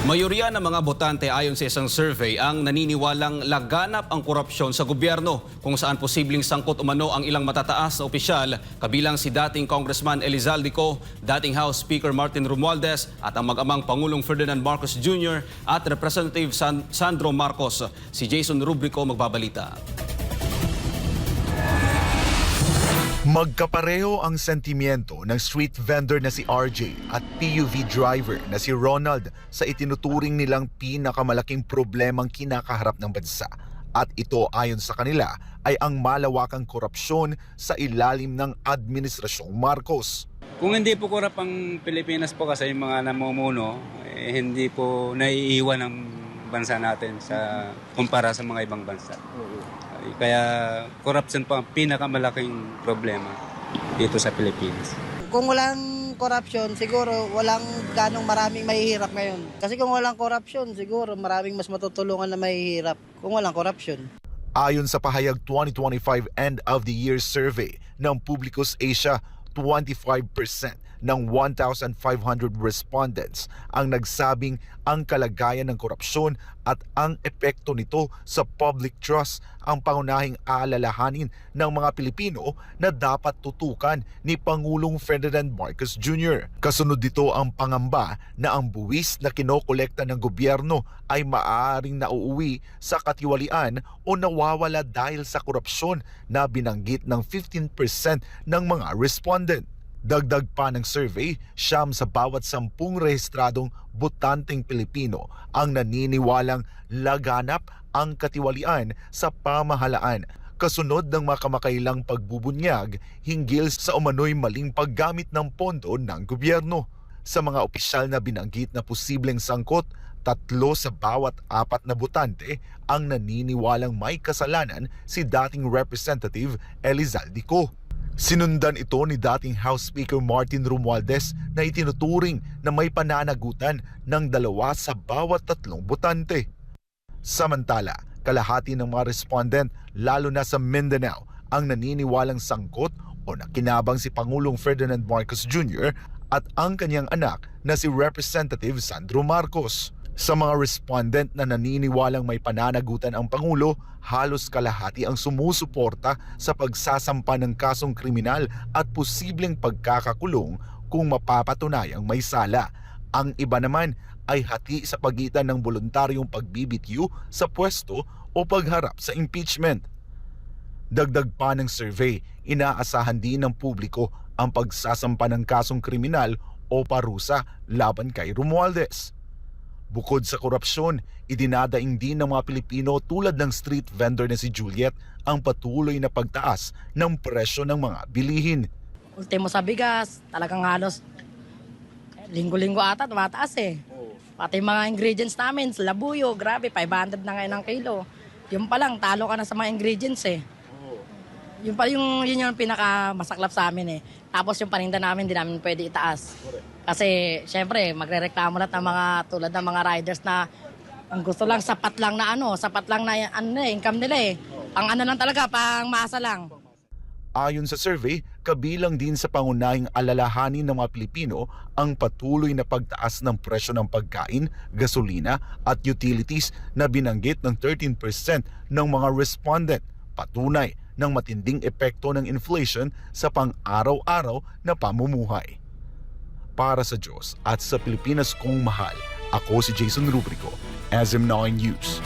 Mayoriya ng mga botante ayon sa isang survey ang naniniwalang laganap ang korupsyon sa gobyerno kung saan posibleng sangkot umano ang ilang matataas na opisyal kabilang si dating Congressman Elizalde Co, dating House Speaker Martin Romualdez at ang mag-amang Pangulong Ferdinand Marcos Jr. at Representative Sandro Marcos. Si Jason Rubrico magbabalita. Magkapareho ang sentimiento ng street vendor na si RJ at PUV driver na si Ronald sa itinuturing nilang pinakamalaking problemang kinakaharap ng bansa. At ito ayon sa kanila ay ang malawakang korupsyon sa ilalim ng Administrasyong Marcos. Kung hindi po korap ang Pilipinas po kasi yung mga namumuno, hindi po naiiwan ang bansa natin sa kumpara sa mga ibang bansa. Kaya corruption po ang pinakamalaking problema dito sa Pilipinas. Kung walang corruption, siguro walang ganong maraming mahihirap ngayon. Kasi kung walang corruption, siguro maraming mas matutulungan na mahihirap kung walang corruption. Ayon sa pahayag 2025 End of the Year Survey ng Publicus Asia, 25% ng 1,500 respondents ang nagsabing ang kalagayan ng korupsyon at ang epekto nito sa public trust ang pangunahing aalalahanin ng mga Pilipino na dapat tutukan ni Pangulong Ferdinand Marcos Jr. Kasunod dito ang pangamba na ang buwis na kinokolekta ng gobyerno ay maaaring nauuwi sa katiwalian o nawawala dahil sa korupsyon na binanggit ng 15% ng mga respondent. Dagdag pa ng survey, 9 sa bawat 10 rehistradong botanteng Pilipino ang naniniwalang laganap ang katiwalian sa pamahalaan kasunod ng mga kamakailang pagbubunyag hinggil sa umano'y maling paggamit ng pondo ng gobyerno. Sa mga opisyal na binanggit na posibleng sangkot, 3 sa bawat 4 na botante ang naniniwalang may kasalanan si dating Representative Elizalde Co. Sinundan ito ni dating House Speaker Martin Romualdez na itinuturing na may pananagutan ng 2 sa bawat 3 botante. Samantala, kalahati ng mga respondent lalo na sa Mindanao ang naniniwalang sangkot o nakinabang si Pangulong Ferdinand Marcos Jr. at ang kanyang anak na si Representative Sandro Marcos. Sa mga respondent na naniniwalang may pananagutan ang Pangulo, halos kalahati ang sumusuporta sa pagsasampa ng kasong kriminal at posibleng pagkakakulong kung mapapatunayang may sala. Ang iba naman ay hati sa pagitan ng voluntaryong pagbibityu sa pwesto o pagharap sa impeachment. Dagdag pa ng survey, inaasahan din ng publiko ang pagsasampa ng kasong kriminal o parusa laban kay Romualdez. Bukod sa korupsyon, idinadaing din ng mga Pilipino tulad ng street vendor na si Juliet ang patuloy na pagtaas ng presyo ng mga bilihin. Ultimo sa bigas, talagang halos linggo-linggo ata tumataas eh. Pati mga ingredients namin, labuyo, grabe, 500 na ngayon ang kilo. Yung pa lang, talo ka na sa mga ingredients eh. Yun yung pinakamasaklap sa amin eh. Tapos yung paninda namin, hindi namin pwede itaas. Kasi syempre, magrereklamo lahat ng mga tulad ng mga riders na ang gusto lang sapat lang na income nila eh. Ang lang talaga, pang masa lang. Ayon sa survey, kabilang din sa pangunahing alalahanin ng mga Pilipino ang patuloy na pagtaas ng presyo ng pagkain, gasolina at utilities na binanggit ng 13% ng mga respondent. Patunay ng matinding epekto ng inflation sa pang-araw-araw na pamumuhay. Para sa Diyos at sa Pilipinas kong mahal, ako si Jason Rubrico, SM9 News.